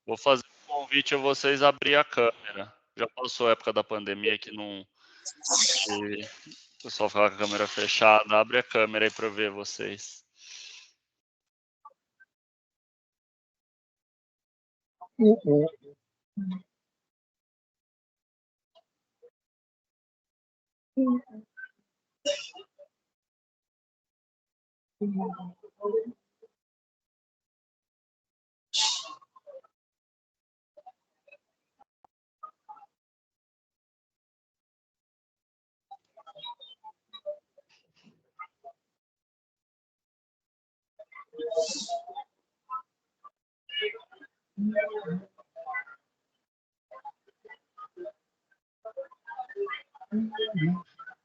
Vou fazer um convite a vocês a abrir a câmera. Já passou a época da pandemia que o pessoal ficava com a câmera fechada. Abre a câmera aí para eu ver vocês.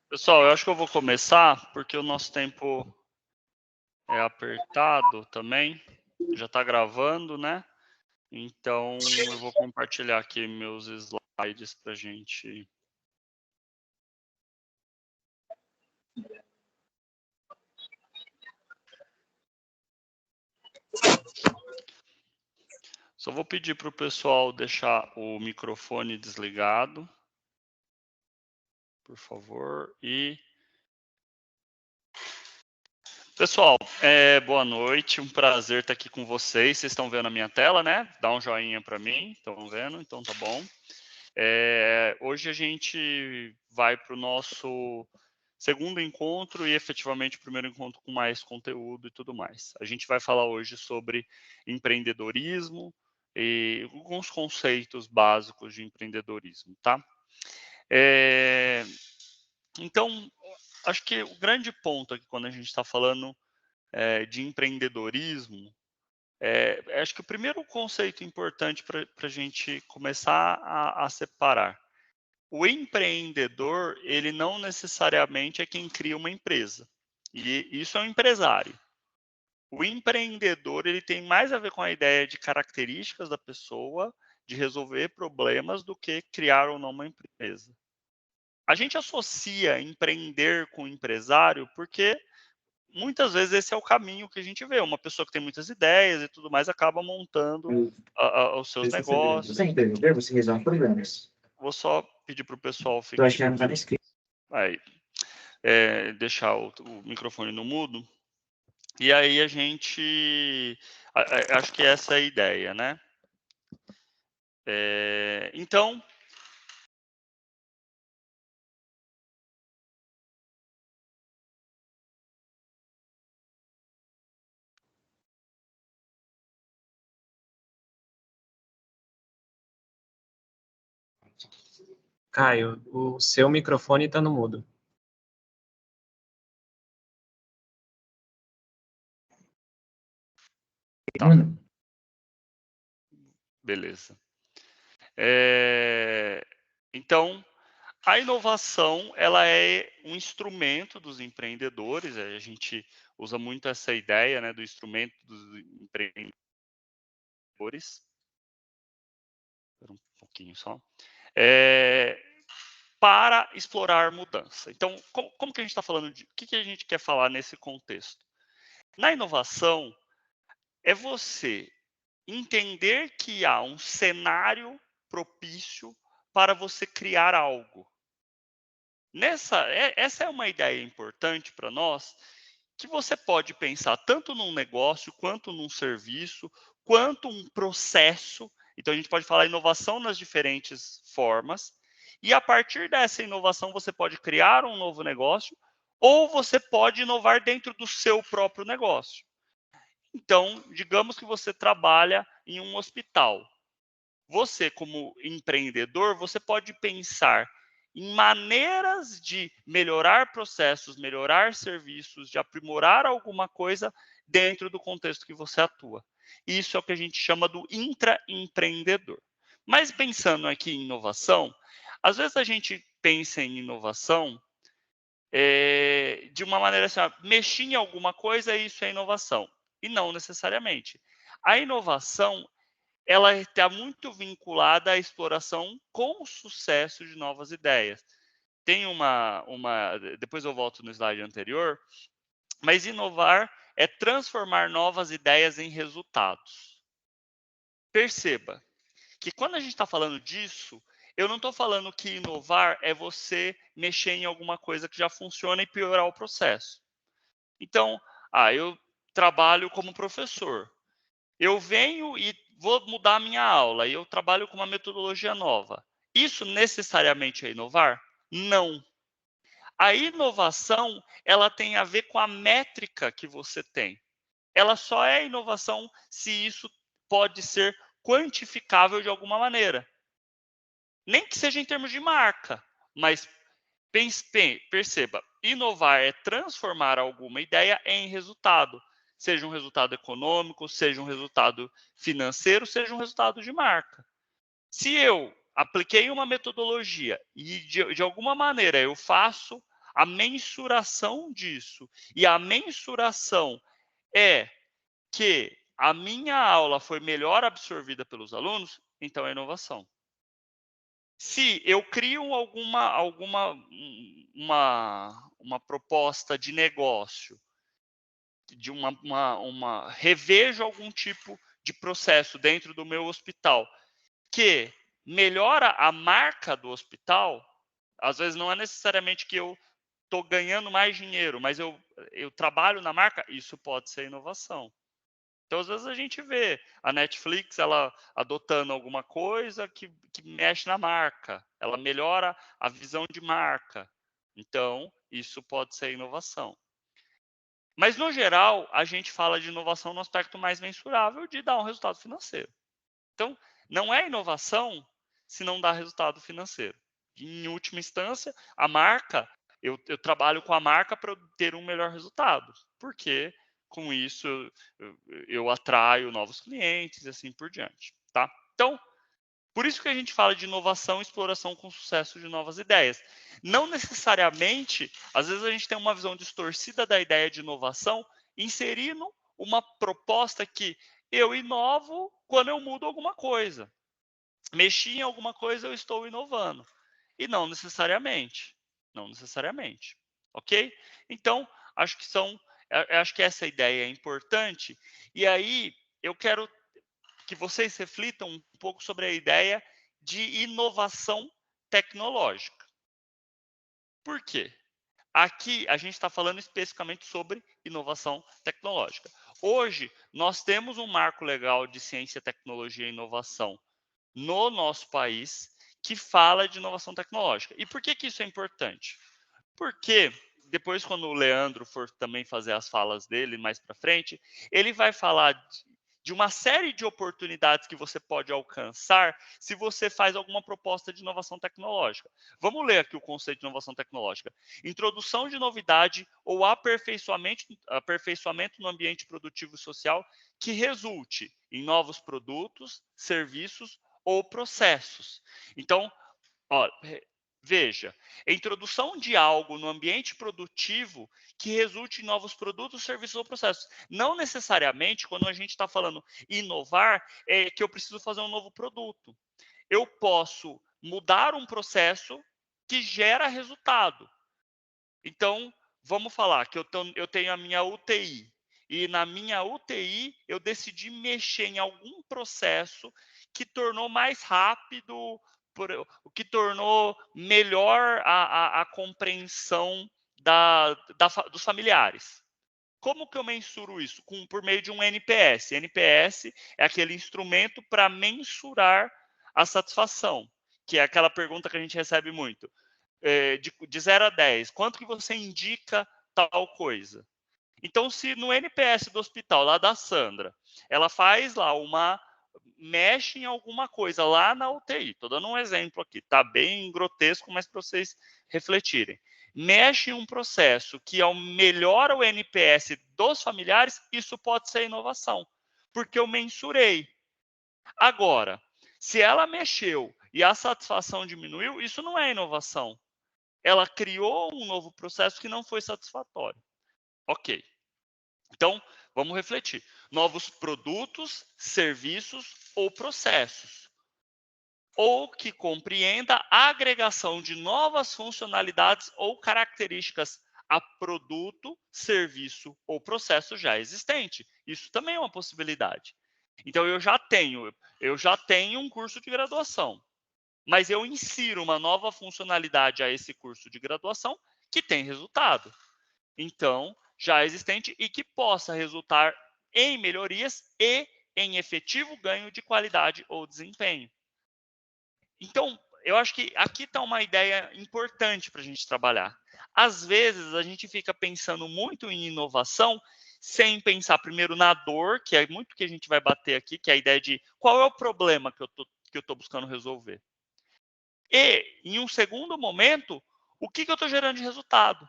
Pessoal, eu acho que eu vou começar, porque o nosso tempo é apertado também. Já está gravando, né? Então, eu vou compartilhar aqui meus slides para a gente. Só vou pedir para o pessoal deixar o microfone desligado, por favor. Pessoal, boa noite, um prazer estar aqui com vocês. Vocês estão vendo a minha tela, né? Dá um joinha para mim, estão vendo? Então tá bom. Hoje a gente vai para o nosso segundo encontro e efetivamente o primeiro encontro com mais conteúdo e tudo mais. A gente vai falar hoje sobre empreendedorismo e alguns conceitos básicos de empreendedorismo, tá? Então, acho que o grande ponto aqui quando a gente está falando de empreendedorismo, acho que o primeiro conceito importante para a gente começar a separar. O empreendedor, ele não necessariamente é quem cria uma empresa. E isso é um empresário. O empreendedor, ele tem mais a ver com a ideia de características da pessoa, de resolver problemas, do que criar ou não uma empresa. A gente associa empreender com empresário porque muitas vezes esse é o caminho que a gente vê. Uma pessoa que tem muitas ideias e tudo mais acaba montando os seus Você é negócios. empreendedor, você resolve problemas. Vou só pedir para o pessoal Tô achando que não tá na escrita. aí, deixar o microfone no mudo. E aí a gente. Acho que essa é a ideia, né? Então, Caio, o seu microfone está no mudo. tá, beleza. Então, a inovação, ela é um instrumento dos empreendedores. A gente usa muito essa ideia, né, do instrumento dos empreendedores. Espera um pouquinho só. Para explorar mudança. Então, como que a gente está falando de... O que a gente quer falar nesse contexto? Na inovação, é você entender que há um cenário propício para você criar algo. Essa é uma ideia importante para nós, que você pode pensar tanto num negócio, quanto num serviço, quanto um processo. Então, a gente pode falar inovação nas diferentes formas. E a partir dessa inovação, você pode criar um novo negócio, ou você pode inovar dentro do seu próprio negócio. Então, digamos que você trabalha em um hospital. Você, como empreendedor, você pode pensar em maneiras de melhorar processos, melhorar serviços, de aprimorar alguma coisa dentro do contexto que você atua. Isso é o que a gente chama do intraempreendedor. Mas pensando aqui em inovação, às vezes a gente pensa em inovação de uma maneira assim, mexer em alguma coisa, isso é inovação. E não necessariamente. A inovação, ela está muito vinculada à exploração com sucesso de novas ideias. Tem depois eu volto no slide anterior, mas inovar é transformar novas ideias em resultados. perceba que quando a gente está falando disso, eu não estou falando que inovar é você mexer em alguma coisa que já funciona e piorar o processo. Então, eu trabalho como professor. Eu venho e vou mudar a minha aula e eu trabalho com uma metodologia nova. Isso necessariamente é inovar? Não. A inovação, ela tem a ver com a métrica que você tem. Ela só é inovação se isso pode ser quantificável de alguma maneira. Nem que seja em termos de marca, mas perceba, inovar é transformar alguma ideia em resultado, seja um resultado econômico, seja um resultado financeiro, seja um resultado de marca. Se eu apliquei uma metodologia e de alguma maneira eu faço a mensuração disso, e a mensuração é que a minha aula foi melhor absorvida pelos alunos, então é inovação. Se eu crio uma proposta de negócio, de revejo algum tipo de processo dentro do meu hospital que melhora a marca do hospital, às vezes não é necessariamente que eu estou ganhando mais dinheiro, mas eu trabalho na marca, isso pode ser inovação. Então, às vezes, a gente vê a Netflix ela adotando alguma coisa que mexe na marca, ela melhora a visão de marca. Então, isso pode ser inovação. Mas, no geral, a gente fala de inovação no aspecto mais mensurável de dar um resultado financeiro. Então, não é inovação se não dá resultado financeiro. Em última instância, a marca, eu trabalho com a marca para ter um melhor resultado. Porque com isso eu atraio novos clientes e assim por diante. Tá? Então, por isso que a gente fala de inovação e exploração com sucesso de novas ideias. Não necessariamente, às vezes a gente tem uma visão distorcida da ideia de inovação, inserindo uma proposta que eu inovo quando eu mudo alguma coisa. Mexi em alguma coisa, eu estou inovando. E não necessariamente. Não necessariamente. Ok? Então, acho que essa ideia é importante. E aí, eu quero que vocês reflitam um pouco sobre a ideia de inovação tecnológica. Por quê? Aqui a gente está falando especificamente sobre inovação tecnológica. Hoje, nós temos um marco legal de ciência, tecnologia e inovação no nosso país que fala de inovação tecnológica. E por que isso é importante? Porque depois, quando o Leandro for também fazer as falas dele mais para frente, ele vai falar de uma série de oportunidades que você pode alcançar se você faz alguma proposta de inovação tecnológica. Vamos ler aqui o conceito de inovação tecnológica. Introdução de novidade ou aperfeiçoamento no ambiente produtivo e social que resulte em novos produtos, serviços ou processos. Então, veja, a introdução de algo no ambiente produtivo que resulte em novos produtos, serviços ou processos. Não necessariamente, quando a gente está falando inovar, é que eu preciso fazer um novo produto. Eu posso mudar um processo que gera resultado. Então, vamos falar que eu tenho a minha UTI. E na minha UTI, eu decidi mexer em algum processo que tornou mais rápido, o que tornou melhor a compreensão dos familiares. Como que eu mensuro isso? Por meio de um NPS. NPS é aquele instrumento para mensurar a satisfação, que é aquela pergunta que a gente recebe muito. De 0 a 10, quanto que você indica tal coisa? Então, se no NPS do hospital, lá da Sandra, ela faz lá mexe em alguma coisa lá na UTI, estou dando um exemplo aqui, tá bem grotesco, mas para vocês refletirem. Mexe em um processo que melhora o NPS dos familiares, isso pode ser inovação, porque eu mensurei. Agora, se ela mexeu e a satisfação diminuiu, isso não é inovação. Ela criou um novo processo que não foi satisfatório. Ok. Então, vamos refletir. Novos produtos, serviços ou processos. Ou que compreenda a agregação de novas funcionalidades ou características a produto, serviço ou processo já existente. Isso também é uma possibilidade. Então eu já tenho um curso de graduação, mas eu insiro uma nova funcionalidade a esse curso de graduação que tem resultado. Então, já existente e que possa resultar em melhorias e em efetivo ganho de qualidade ou desempenho. Então, eu acho que aqui está uma ideia importante para a gente trabalhar. Às vezes, a gente fica pensando muito em inovação sem pensar primeiro na dor, que é muito que a gente vai bater aqui, que é a ideia de qual é o problema que eu tô buscando resolver. E, em um segundo momento, o que eu estou gerando de resultado.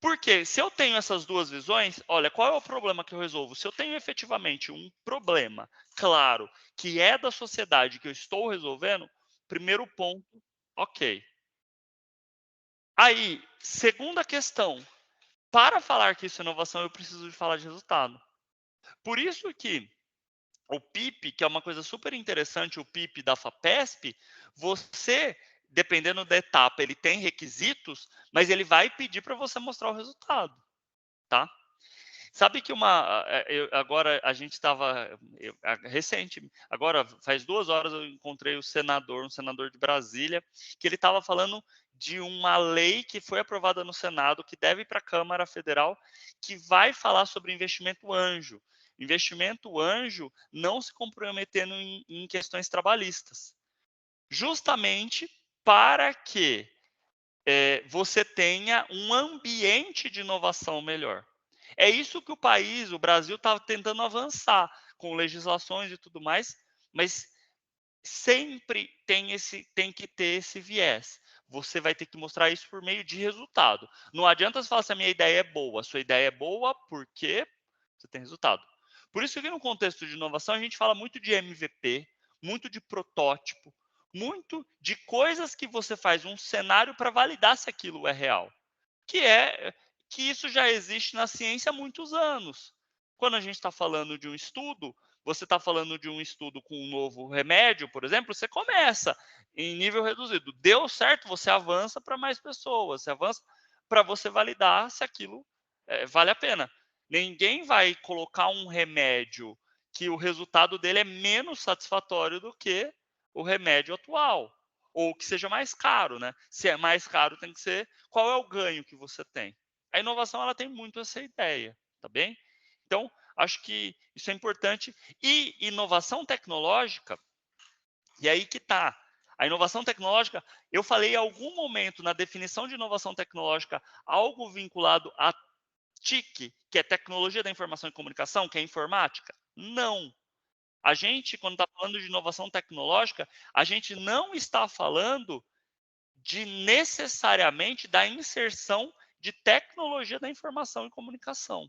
Porque se eu tenho essas duas visões, olha, qual é o problema que eu resolvo? Se eu tenho efetivamente um problema claro que é da sociedade que eu estou resolvendo, primeiro ponto, ok. Aí, segunda questão, para falar que isso é inovação, eu preciso de falar de resultado. Por isso que o PIP, que é uma coisa super interessante, o PIP da FAPESP, você, dependendo da etapa, ele tem requisitos, mas ele vai pedir para você mostrar o resultado, tá? Sabe que agora a gente estava recente, agora faz 2 horas eu encontrei um senador de Brasília, que ele estava falando de uma lei que foi aprovada no Senado, que deve ir para a Câmara Federal, que vai falar sobre investimento anjo. Investimento anjo não se comprometendo em questões trabalhistas. Justamente para que você tenha um ambiente de inovação melhor. É isso que o Brasil está tentando avançar, com legislações e tudo mais, mas sempre tem que ter esse viés. Você vai ter que mostrar isso por meio de resultado. Não adianta você falar se a minha ideia é boa. A sua ideia é boa porque você tem resultado. Por isso que no contexto de inovação a gente fala muito de MVP, muito de protótipo, muito de coisas que você faz um cenário para validar se aquilo é real. Que isso já existe na ciência há muitos anos. Quando a gente está falando de um estudo, você está falando de um estudo com um novo remédio, por exemplo, você começa em nível reduzido. Deu certo, você avança para mais pessoas, você avança para você validar se aquilo vale a pena. Ninguém vai colocar um remédio que o resultado dele é menos satisfatório do que o remédio atual, ou que seja mais caro, né? Se é mais caro, tem que ser qual é o ganho que você tem. A inovação ela tem muito essa ideia, tá bem? Então, acho que isso é importante. E inovação tecnológica, e aí que está. A inovação tecnológica, eu falei em algum momento na definição de inovação tecnológica algo vinculado a TIC, que é tecnologia da informação e comunicação, que é informática? Não. A gente, quando está falando de inovação tecnológica, a gente não está falando de necessariamente da inserção de tecnologia da informação e comunicação.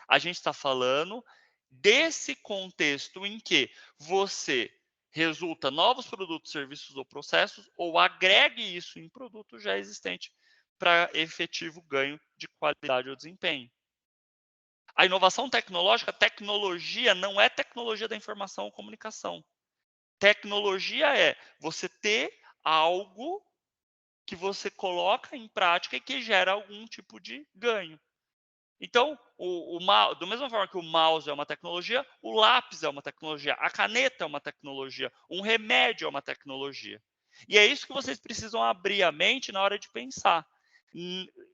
A gente está falando desse contexto em que você resulta novos produtos, serviços ou processos, ou agregue isso em produto já existente para efetivo ganho de qualidade ou desempenho. A inovação tecnológica, tecnologia não é tecnologia da informação ou comunicação. Tecnologia é você ter algo que você coloca em prática e que gera algum tipo de ganho. Então, da mesma forma que o mouse é uma tecnologia, o lápis é uma tecnologia, a caneta é uma tecnologia, um remédio é uma tecnologia. E é isso que vocês precisam abrir a mente na hora de pensar.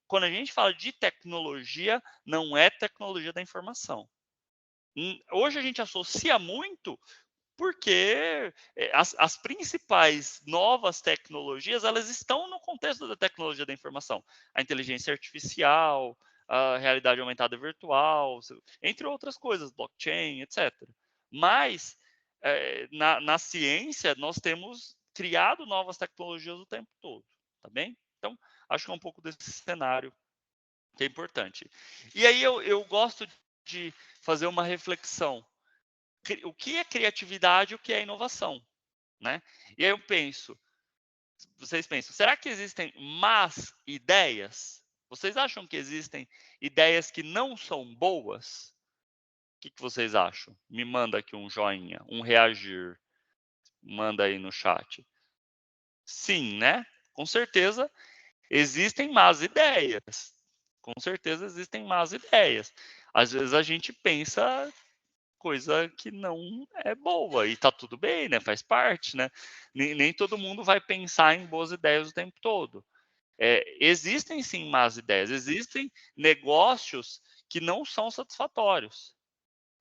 Quando a gente fala de tecnologia, não é tecnologia da informação. Hoje a gente associa muito porque as principais novas tecnologias, elas estão no contexto da tecnologia da informação. A inteligência artificial, a realidade aumentada virtual, entre outras coisas, blockchain, etc. Mas, na ciência, nós temos criado novas tecnologias o tempo todo, tá bem? Então, acho que é um pouco desse cenário que é importante. E aí eu gosto de fazer uma reflexão. O que é criatividade e o que é inovação, né? E aí vocês pensam, será que existem más ideias? Vocês acham que existem ideias que não são boas? O que vocês acham? Me manda aqui um joinha, um reagir, manda aí no chat. Sim, né? Com certeza existem más ideias. Com certeza existem más ideias. Às vezes a gente pensa coisa que não é boa, e tá tudo bem, né, faz parte, né. Nem todo mundo vai pensar em boas ideias o tempo todo. Existem sim más ideias, existem negócios que não são satisfatórios.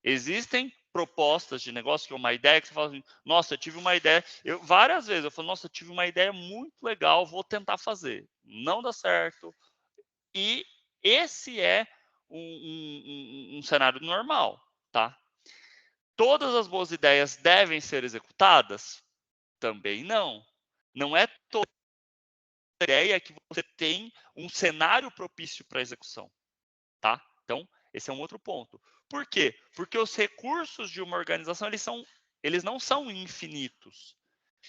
Existem propostas de negócio que é uma ideia que você fala assim: "Nossa, eu tive uma ideia", várias vezes eu falo: "Nossa, eu tive uma ideia muito legal, vou tentar fazer". Não dá certo, e esse é um cenário normal, tá. Todas as boas ideias devem ser executadas? Também não. Não é toda ideia que você tem um cenário propício para execução, tá. Então, esse é um outro ponto. Por quê? Porque os recursos de uma organização, eles não são infinitos.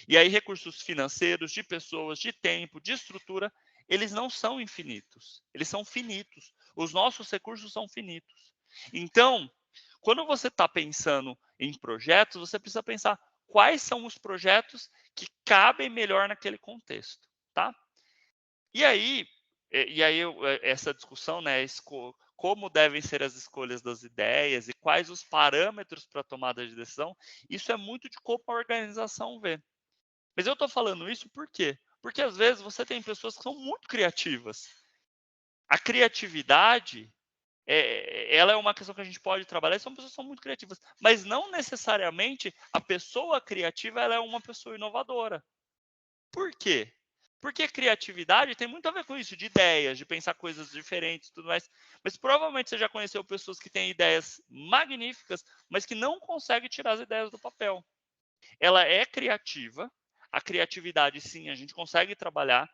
E aí recursos financeiros, de pessoas, de tempo, de estrutura, eles não são infinitos, eles são finitos. Os nossos recursos são finitos. Então, quando você está pensando em projetos, você precisa pensar quais são os projetos que cabem melhor naquele contexto, tá? E aí, essa discussão, né, como devem ser as escolhas das ideias e quais os parâmetros para a tomada de decisão, isso é muito de como a organização vê. Mas eu estou falando isso por quê? Porque às vezes você tem pessoas que são muito criativas. A criatividade, ela é uma questão que a gente pode trabalhar, e são pessoas que são muito criativas, mas não necessariamente a pessoa criativa ela é uma pessoa inovadora. Por quê? Porque criatividade tem muito a ver com isso, de ideias, de pensar coisas diferentes e tudo mais. Mas provavelmente você já conheceu pessoas que têm ideias magníficas, mas que não conseguem tirar as ideias do papel. Ela é criativa, a criatividade sim, a gente consegue trabalhar.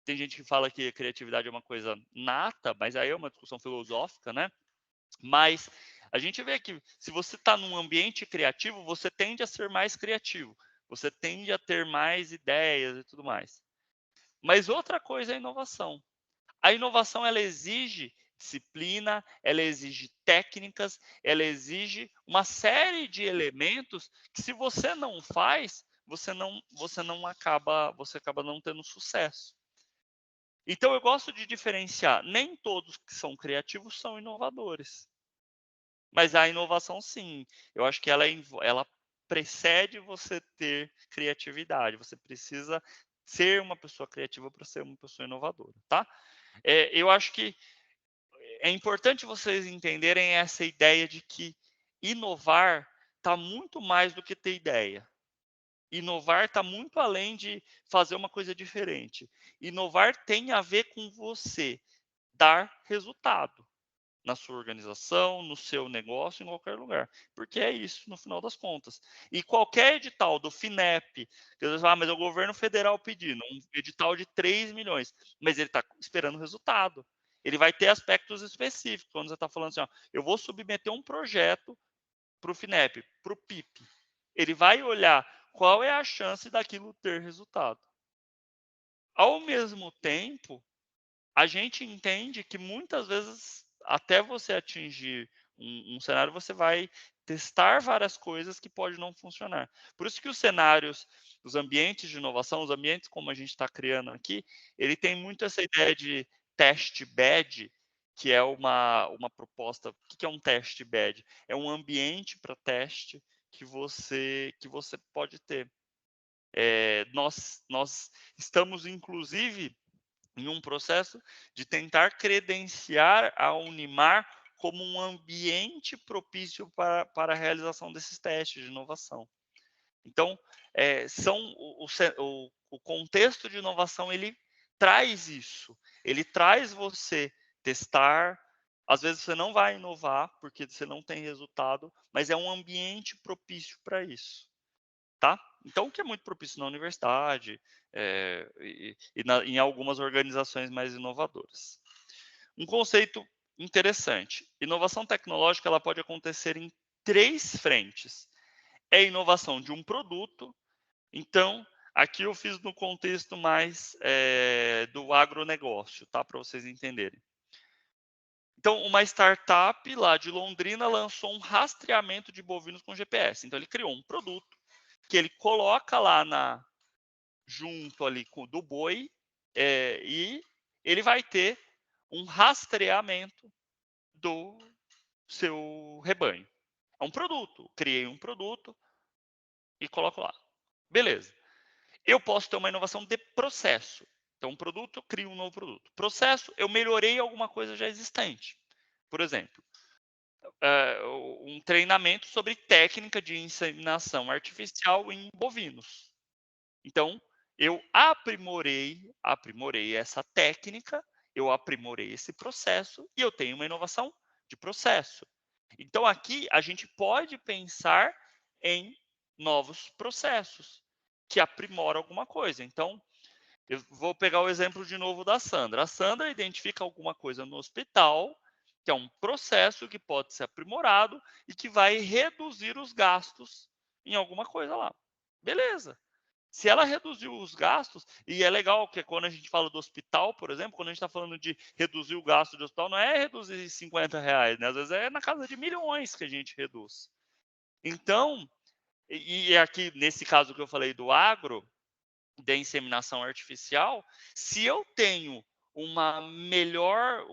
Tem gente que fala que a criatividade é uma coisa nata, mas aí é uma discussão filosófica, né? Mas a gente vê que se você está num ambiente criativo, você tende a ser mais criativo, você tende a ter mais ideias e tudo mais. Mas outra coisa é a inovação. A inovação ela exige disciplina, ela exige técnicas, ela exige uma série de elementos que se você não faz, você acaba não tendo sucesso. Então eu gosto de diferenciar, nem todos que são criativos são inovadores. Mas a inovação sim, eu acho que ela precede você ter criatividade, você precisa ser uma pessoa criativa para ser uma pessoa inovadora, tá? Eu acho que é importante vocês entenderem essa ideia de que inovar está muito mais do que ter ideia. Inovar está muito além de fazer uma coisa diferente. Inovar tem a ver com você dar resultado na sua organização, no seu negócio, em qualquer lugar. Porque é isso, no final das contas. E qualquer edital do FINEP, que às vezes mas é o governo federal pedindo, um edital de 3 milhões, mas ele está esperando resultado. Ele vai ter aspectos específicos, quando você está falando assim, ó, eu vou submeter um projeto para o FINEP, para o PIP. Ele vai olhar qual é a chance daquilo ter resultado. Ao mesmo tempo, a gente entende que muitas vezes, até você atingir um cenário, você vai testar várias coisas que pode não funcionar. Por isso que os cenários, os ambientes de inovação, os ambientes como a gente está criando aqui, ele tem muito essa ideia de test bed, que é uma proposta. O que é um test bed? É um ambiente para teste que você pode ter. Nós estamos, inclusive, em um processo de tentar credenciar a Unimar como um ambiente propício para a realização desses testes de inovação. Então, são o contexto de inovação ele traz isso, ele traz você testar. Às vezes você não vai inovar porque você não tem resultado, mas é um ambiente propício para isso. Tá? Então, o que é muito propício na universidade em algumas organizações mais inovadoras. Um conceito interessante: inovação tecnológica ela pode acontecer em 3 frentes. É a inovação de um produto. Então, aqui eu fiz no contexto mais do agronegócio, tá? Para vocês entenderem. Então, uma startup lá de Londrina lançou um rastreamento de bovinos com GPS. Então, ele criou um produto que ele coloca lá junto ali do boi, e ele vai ter um rastreamento do seu rebanho. É um produto. Criei um produto e coloco lá. Beleza. Eu posso ter uma inovação de processo. Então, um produto, eu crio um novo produto. Processo, eu melhorei alguma coisa já existente. Por exemplo, um treinamento sobre técnica de inseminação artificial em bovinos. Então, eu aprimorei essa técnica, eu aprimorei esse processo e eu tenho uma inovação de processo. Então, aqui a gente pode pensar em novos processos que aprimoram alguma coisa. Então, eu vou pegar o exemplo de novo da Sandra. A Sandra identifica alguma coisa no hospital, que é um processo que pode ser aprimorado e que vai reduzir os gastos em alguma coisa lá. Beleza. Se ela reduziu os gastos, e é legal que quando a gente fala do hospital, por exemplo, quando a gente está falando de reduzir o gasto do hospital, não é reduzir R$ 50, né? Às vezes é na casa de milhões que a gente reduz. Então, e aqui nesse caso que eu falei do agro, da inseminação artificial, se eu tenho uma melhor,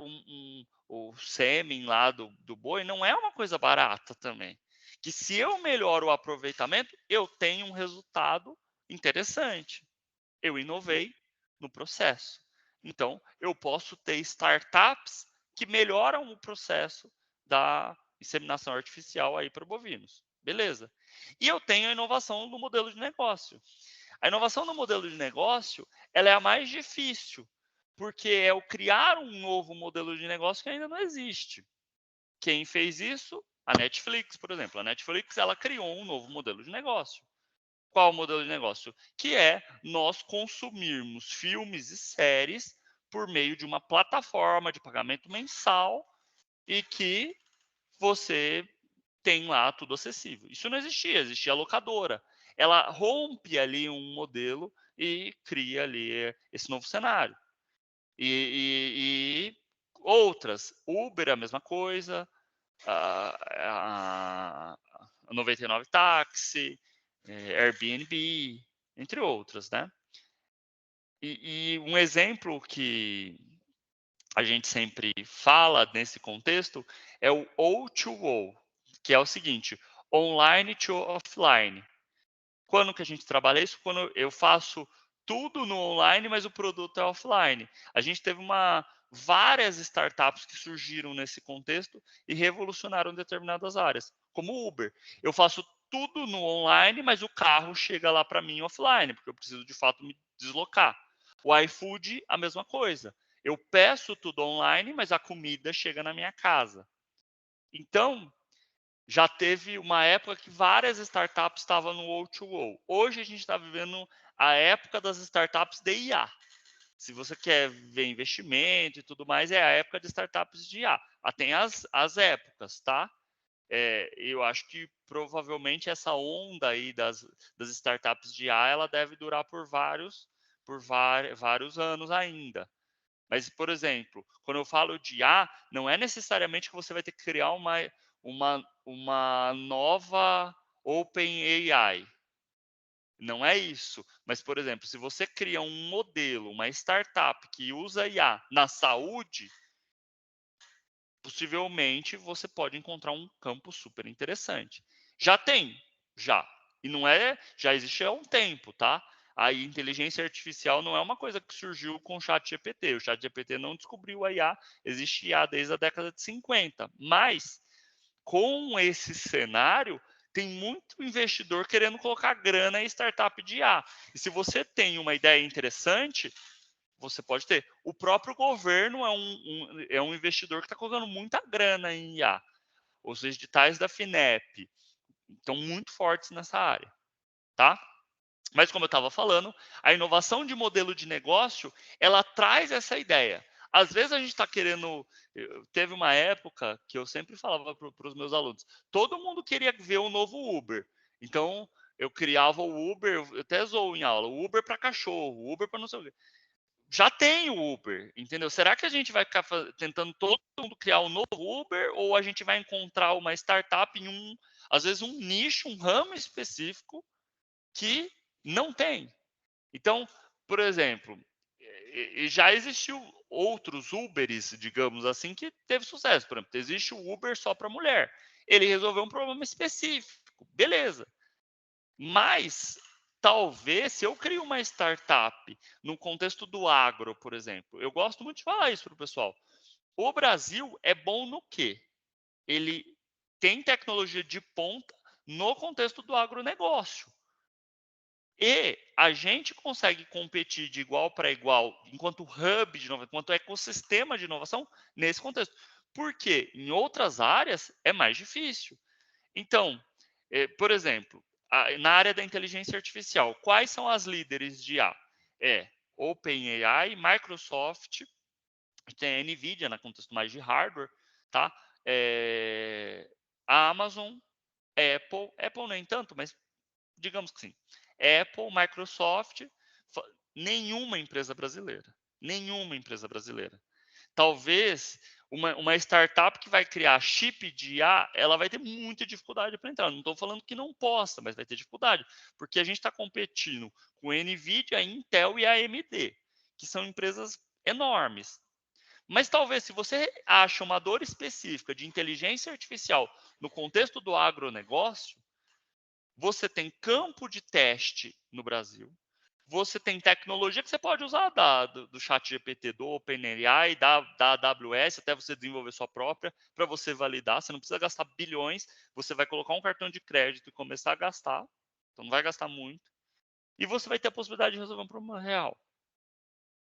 o sêmen lá do boi, não é uma coisa barata também. Que se eu melhoro o aproveitamento, eu tenho um resultado interessante. Eu inovei no processo. Então, eu posso ter startups que melhoram o processo da inseminação artificial aí para bovinos. Beleza. E eu tenho a inovação no modelo de negócio. A inovação no modelo de negócio, ela é a mais difícil, porque é o criar um novo modelo de negócio que ainda não existe. Quem fez isso? A Netflix, por exemplo. A Netflix, ela criou um novo modelo de negócio. Qual o modelo de negócio? Que é nós consumirmos filmes e séries por meio de uma plataforma de pagamento mensal e que você tem lá tudo acessível. Isso não existia, existia a locadora. Ela rompe ali um modelo e cria ali esse novo cenário. E outras, Uber é a mesma coisa, a 99 Táxi, Airbnb, entre outras, né? E um exemplo que a gente sempre fala nesse contexto é o O2O, que é o seguinte, online to offline. Quando que a gente trabalha isso? Quando eu faço tudo no online, mas o produto é offline. A gente teve várias startups que surgiram nesse contexto e revolucionaram determinadas áreas, como o Uber. Eu faço tudo no online, mas o carro chega lá para mim offline, porque eu preciso de fato me deslocar. O iFood, a mesma coisa. Eu peço tudo online, mas a comida chega na minha casa. Então, já teve uma época que várias startups estavam no O2O. Hoje a gente está vivendo a época das startups de IA. Se você quer ver investimento e tudo mais, é a época de startups de IA. Tem as épocas, tá? Eu acho que provavelmente essa onda aí das startups de IA, ela deve durar vários anos ainda. Mas, por exemplo, quando eu falo de IA, não é necessariamente que você vai ter que criar uma nova OpenAI. Não é isso. Mas, por exemplo, se você cria um modelo, uma startup que usa IA na saúde, possivelmente você pode encontrar um campo super interessante. Já tem, já. E não é, já existe há um tempo, tá? A inteligência artificial não é uma coisa que surgiu com o chat GPT. O chat GPT não descobriu a IA, existe IA desde a década de 50. Mas, com esse cenário, tem muito investidor querendo colocar grana em startup de IA. E se você tem uma ideia interessante, você pode ter. O próprio governo é um investidor que está colocando muita grana em IA. Os editais da FINEP estão muito fortes nessa área, tá? Mas como eu estava falando, a inovação de modelo de negócio, ela traz essa ideia. Às vezes a gente está querendo. Teve uma época que eu sempre falava para os meus alunos: todo mundo queria ver o novo Uber. Então eu criava o Uber, eu até zoo em aula, o Uber para cachorro, Uber para não sei o quê. Já tem o Uber, entendeu? Será que a gente vai ficar tentando todo mundo criar um novo Uber ou a gente vai encontrar uma startup em às vezes um nicho, um ramo específico que não tem? Então, por exemplo, já existiu outros Uberes, digamos assim, que teve sucesso. Por exemplo, existe o Uber só para mulher. ele resolveu um problema específico, beleza. Mas, talvez, se eu crio uma startup no contexto do agro, por exemplo, eu gosto muito de falar isso para o pessoal. O Brasil é bom no quê? Ele tem tecnologia de ponta no contexto do agronegócio. E a gente consegue competir de igual para igual, enquanto hub de inovação, enquanto ecossistema de inovação, nesse contexto. Porque em outras áreas é mais difícil. Então, por exemplo, na área da inteligência artificial, quais são as líderes de IA? OpenAI, Microsoft, tem a NVIDIA, no contexto mais de hardware, tá? A Amazon, Apple nem tanto, mas digamos que sim. Apple, Microsoft, nenhuma empresa brasileira. Nenhuma empresa brasileira. Talvez uma startup que vai criar chip de IA, ela vai ter muita dificuldade para entrar. Não estou falando que não possa, mas vai ter dificuldade. Porque a gente está competindo com a NVIDIA, a Intel e a AMD, que são empresas enormes. Mas talvez se você acha uma dor específica de inteligência artificial no contexto do agronegócio, você tem campo de teste no Brasil, você tem tecnologia que você pode usar do chat GPT, do OpenAI, da AWS, até você desenvolver sua própria, para você validar. Você não precisa gastar bilhões, você vai colocar um cartão de crédito e começar a gastar, então não vai gastar muito, e você vai ter a possibilidade de resolver um problema real.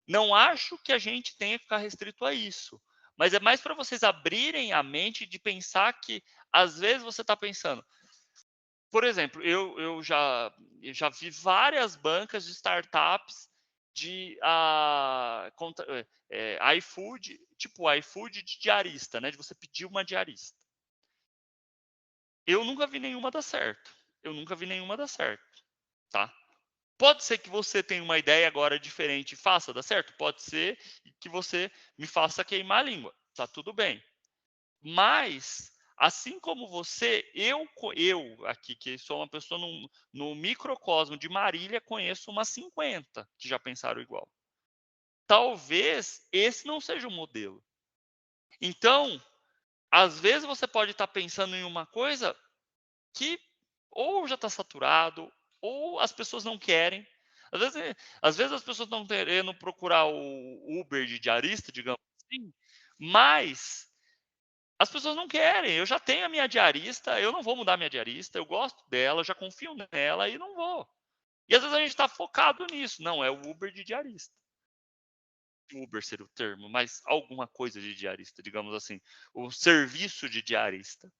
Não acho que a gente tenha que ficar restrito a isso, mas é mais para vocês abrirem a mente de pensar que, às vezes, você está pensando, por exemplo, eu já vi várias bancas de startups de iFood, tipo iFood de diarista, né? De você pedir uma diarista. Eu nunca vi nenhuma dar certo. Eu nunca vi nenhuma dar certo, tá? Pode ser que você tenha uma ideia agora diferente e faça dar certo? Pode ser que você me faça queimar a língua. Tá tudo bem. Mas, assim como você, eu aqui, que sou uma pessoa no microcosmo de Marília, conheço umas 50 que já pensaram igual. Talvez esse não seja o modelo. Então, às vezes você pode estar pensando em uma coisa que ou já está saturado, ou as pessoas não querem. Às vezes as pessoas estão querendo procurar o Uber de diarista, digamos assim, mas as pessoas não querem. Eu já tenho a minha diarista, eu não vou mudar a minha diarista, eu gosto dela, já confio nela e não vou. E às vezes a gente está focado nisso. Não, é o Uber de diarista. Uber seria o termo, mas alguma coisa de diarista, digamos assim. O serviço de diarista.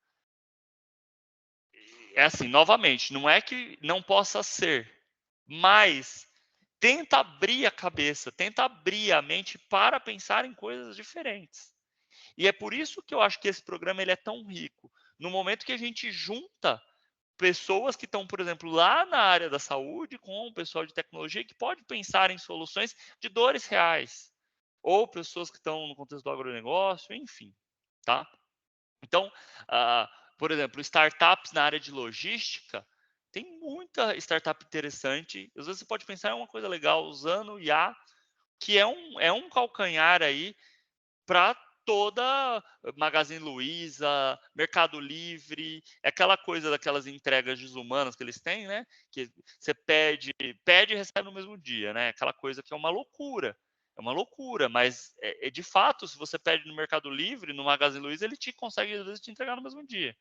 É assim, novamente, não é que não possa ser, mas tenta abrir a cabeça, tenta abrir a mente para pensar em coisas diferentes. E é por isso que eu acho que esse programa ele é tão rico. No momento que a gente junta pessoas que estão, por exemplo, lá na área da saúde com o pessoal de tecnologia que pode pensar em soluções de dores reais. Ou pessoas que estão no contexto do agronegócio, enfim. Tá? Então, por exemplo, startups na área de logística, tem muita startup interessante. Às vezes você pode pensar em uma coisa legal usando o IA, que é um calcanhar aí para toda Magazine Luiza, Mercado Livre, é aquela coisa daquelas entregas desumanas que eles têm, né? Que você pede e recebe no mesmo dia, né? Aquela coisa que é uma loucura. É uma loucura, mas de fato, se você pede no Mercado Livre, no Magazine Luiza, ele consegue às vezes te entregar no mesmo dia.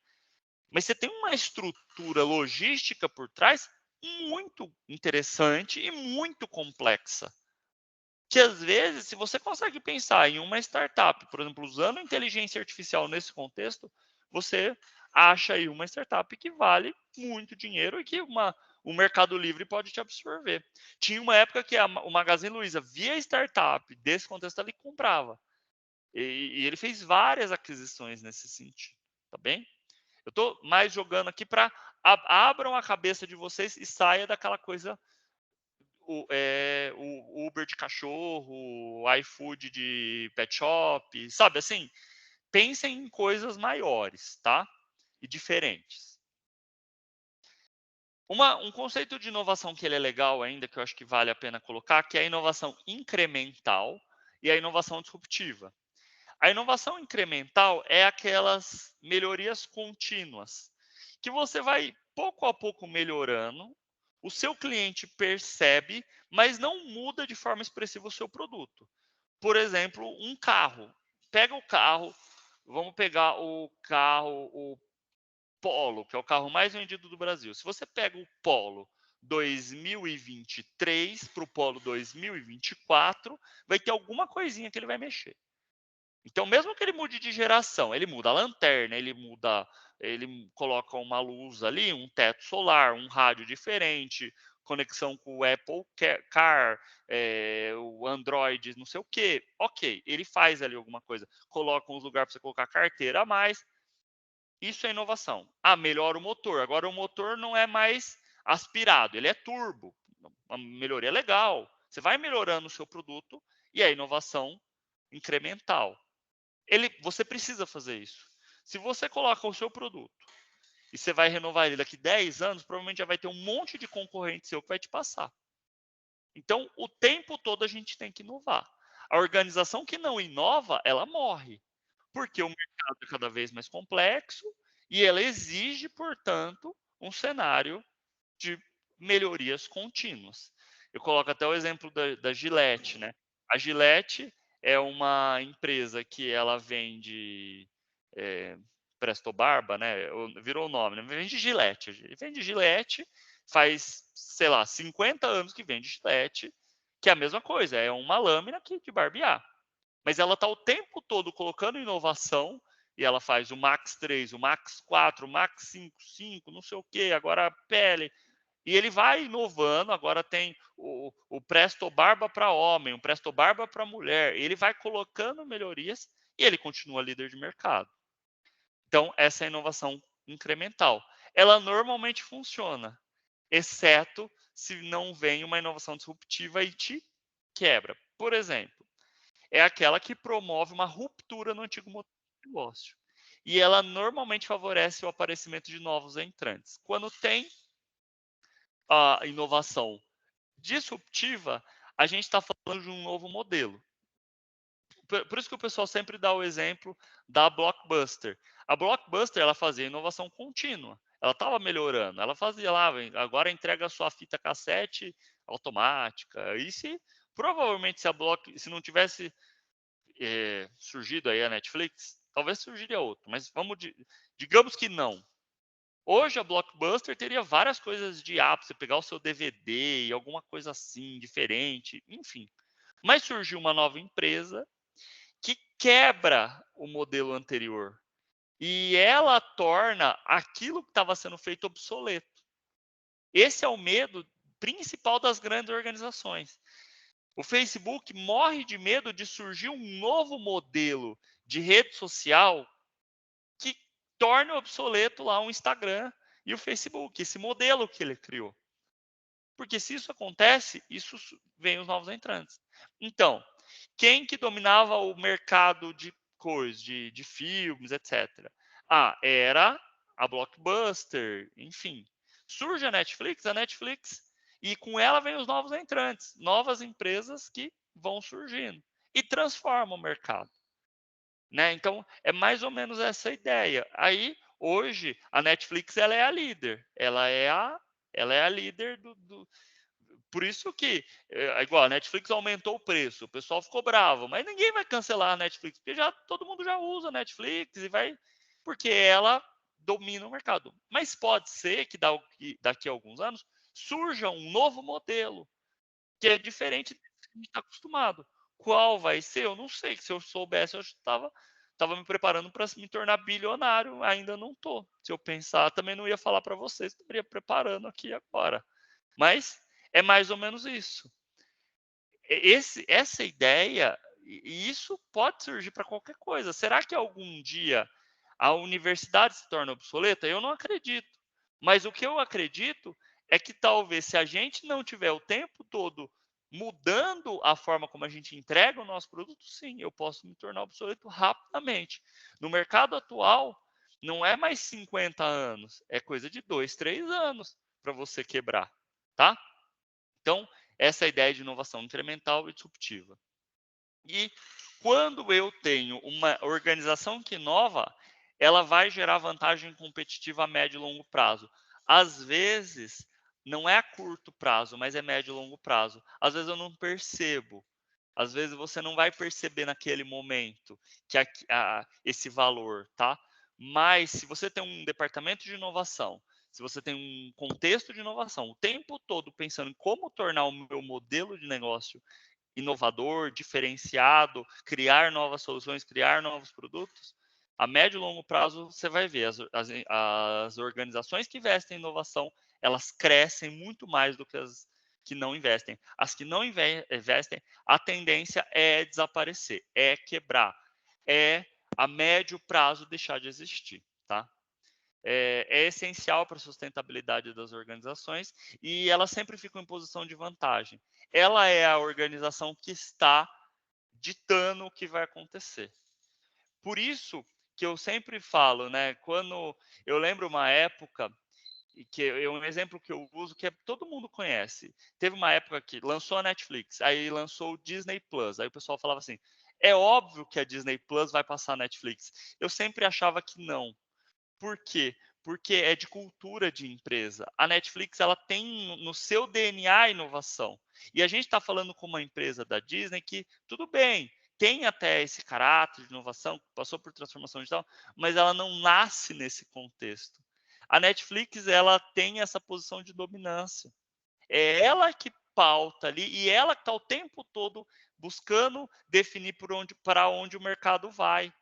Mas você tem uma estrutura logística por trás muito interessante e muito complexa que às vezes, se você consegue pensar em uma startup, por exemplo, usando inteligência artificial nesse contexto, você acha aí uma startup que vale muito dinheiro e que o Mercado Livre pode te absorver. Tinha uma época que o Magazine Luiza, via startup desse contexto, ele comprava. E ele fez várias aquisições nesse sentido, tá bem? Eu estou mais jogando aqui para abram a cabeça de vocês e saia daquela coisa o Uber de cachorro, o iFood de pet shop, sabe assim? Pensem em coisas maiores, tá? E diferentes. Um conceito de inovação que ele é legal ainda, que eu acho que vale a pena colocar, que é a inovação incremental e a inovação disruptiva. A inovação incremental é aquelas melhorias contínuas, que você vai pouco a pouco melhorando, o seu cliente percebe, mas não muda de forma expressiva o seu produto. Por exemplo, um carro. Pega o carro, vamos pegar o carro, o Polo, que é o carro mais vendido do Brasil. Se você pega o Polo 2023 para o Polo 2024, vai ter alguma coisinha que ele vai mexer. Então, mesmo que ele mude de geração, ele muda a lanterna, ele coloca uma luz ali, um teto solar, um rádio diferente, conexão com o Apple Car, o Android, não sei o quê. Ok, ele faz ali alguma coisa, coloca uns lugares para você colocar carteira a mais. Isso é inovação. Ah, melhora o motor. Agora o motor não é mais aspirado, ele é turbo. Uma melhoria legal. Você vai melhorando o seu produto e a inovação incremental. Você precisa fazer isso. Se você coloca o seu produto e você vai renovar ele daqui 10 anos, provavelmente já vai ter um monte de concorrente seu que vai te passar. Então, o tempo todo a gente tem que inovar. A organização que não inova, ela morre. Porque o mercado é cada vez mais complexo e ela exige, portanto, um cenário de melhorias contínuas. Eu coloco até o exemplo da Gillette, né? A Gillette é uma empresa que ela vende Presto Barba, né? Virou o nome, né? Vende Gillette. Vende Gillette, faz, sei lá, 50 anos que vende Gillette, que é a mesma coisa, é uma lâmina de barbear. Mas ela está o tempo todo colocando inovação, e ela faz o Max 3, o Max 4, o Max 5, não sei o quê, agora a pele. E ele vai inovando, agora tem o Presto Barba para homem, o Presto Barba para mulher. Ele vai colocando melhorias e ele continua líder de mercado. Então, essa é a inovação incremental. Ela normalmente funciona, exceto se não vem uma inovação disruptiva e te quebra. Por exemplo, é aquela que promove uma ruptura no antigo modelo de negócio. E ela normalmente favorece o aparecimento de novos entrantes. Quando tem a inovação disruptiva, a gente está falando de um novo modelo. Por isso que o pessoal sempre dá o exemplo da Blockbuster. A Blockbuster, ela fazia inovação contínua. Ela estava melhorando. Ela fazia lá, agora entrega a sua fita cassete automática. E provavelmente se não tivesse surgido aí a Netflix, talvez surgiria outro, mas digamos que não. Hoje a Blockbuster teria várias coisas de app, você pegar o seu DVD e alguma coisa assim, diferente, enfim. Mas surgiu uma nova empresa que quebra o modelo anterior. E ela torna aquilo que estava sendo feito obsoleto. Esse é o medo principal das grandes organizações. O Facebook morre de medo de surgir um novo modelo de rede social que torne obsoleto lá o Instagram e o Facebook, esse modelo que ele criou. Porque se isso acontece, isso vem os novos entrantes. Então, quem que dominava o mercado de coisas, de filmes, etc. Era a Blockbuster, enfim. Surge a Netflix, e com ela vem os novos entrantes, novas empresas que vão surgindo e transformam o mercado. Né? Então, é mais ou menos essa ideia. Aí, hoje, a Netflix ela é a líder. Ela é a líder Por isso que, igual, a Netflix aumentou o preço. O pessoal ficou bravo. Mas ninguém vai cancelar a Netflix, porque todo mundo já usa a Netflix e vai... Porque ela domina o mercado. Mas pode ser que daqui a alguns anos surja um novo modelo, que é diferente do que a gente está acostumado. Qual vai ser? Eu não sei. Se eu soubesse, eu estava me preparando para me tornar bilionário. Ainda não estou. Se eu pensar, também não ia falar para vocês. Estaria preparando aqui agora. Mas é mais ou menos isso. Essa ideia, e isso pode surgir para qualquer coisa. Será que algum dia a universidade se torna obsoleta? Eu não acredito. Mas o que eu acredito é que talvez, se a gente não tiver o tempo todo mudando a forma como a gente entrega o nosso produto, sim, eu posso me tornar obsoleto rapidamente. No mercado atual, não é mais 50 anos, é coisa de 2, 3 anos para você quebrar, tá? Então, essa é a ideia de inovação incremental e disruptiva. E quando eu tenho uma organização que inova, ela vai gerar vantagem competitiva a médio e longo prazo. Às vezes, não é a curto prazo, mas é médio e longo prazo. Às vezes eu não percebo. Às vezes você não vai perceber naquele momento que esse valor, tá? Mas se você tem um departamento de inovação, se você tem um contexto de inovação, o tempo todo pensando em como tornar o meu modelo de negócio inovador, diferenciado, criar novas soluções, criar novos produtos, a médio e longo prazo você vai ver as organizações que investem em inovação, elas crescem muito mais do que as que não investem. As que não investem, a tendência é desaparecer, é quebrar, é a médio prazo deixar de existir, tá? É essencial para a sustentabilidade das organizações e elas sempre ficam em posição de vantagem. Ela é a organização que está ditando o que vai acontecer. Por isso que eu sempre falo, né? Quando eu lembro uma época e que um exemplo que eu uso que todo mundo conhece. Teve uma época que lançou a Netflix, aí lançou o Disney Plus. Aí o pessoal falava assim: é óbvio que a Disney Plus vai passar a Netflix. Eu sempre achava que não. Por quê? Porque é de cultura de empresa. A Netflix ela tem no seu DNA a inovação. E a gente está falando com uma empresa da Disney que, tudo bem, tem até esse caráter de inovação, passou por transformação digital, mas ela não nasce nesse contexto. A Netflix ela tem essa posição de dominância. É ela que pauta ali e ela que está o tempo todo buscando definir para onde o mercado vai.